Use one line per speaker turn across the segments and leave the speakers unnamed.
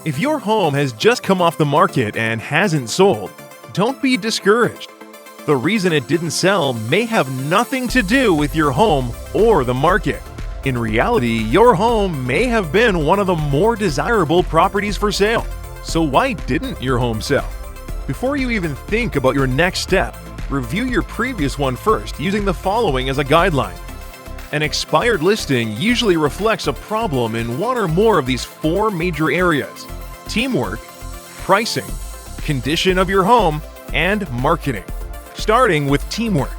If your home has just come off the market and hasn't sold, don't be discouraged. The reason it didn't sell may have nothing to do with your home or the market. In reality, your home may have been one of the more desirable properties for sale. So why didn't your home sell? Before you even think about your next step, review your previous one first using the following as a guideline. An expired listing usually reflects a problem in one or more of these four major areas: teamwork, pricing, condition of your home, and marketing. Starting with teamwork.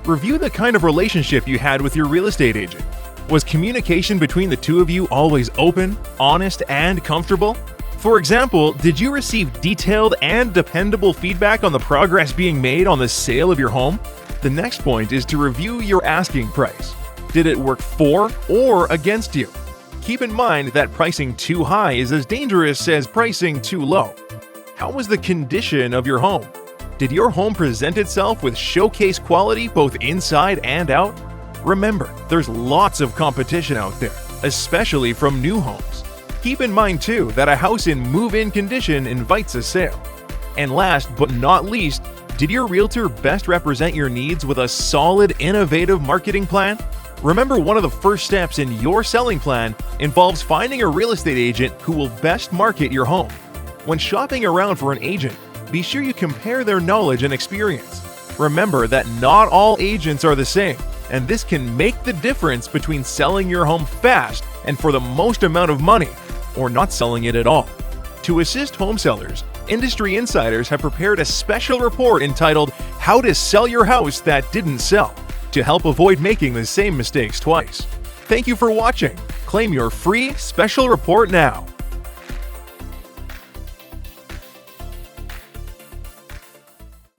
Review the kind of relationship you had with your real estate agent. Was communication between the two of you always open, honest, and comfortable? For example, did you receive detailed and dependable feedback on the progress being made on the sale of your home? The next point is to review your asking price. Did it work for or against you? Keep in mind that pricing too high is as dangerous as pricing too low. How was the condition of your home? Did your home present itself with showcase quality both inside and out? Remember, there's lots of competition out there, especially from new homes. Keep in mind too that a house in move-in condition invites a sale. And last but not least, did your realtor best represent your needs with a solid, innovative marketing plan? Remember, one of the first steps in your selling plan involves finding a real estate agent who will best market your home. When shopping around for an agent, be sure you compare their knowledge and experience. Remember that not all agents are the same, and this can make the difference between selling your home fast and for the most amount of money, or not selling it at all. To assist home sellers, industry insiders have prepared a special report entitled "How to Sell Your House That Didn't Sell" to help avoid making the same mistakes twice. Thank you for watching. Claim your free special report now.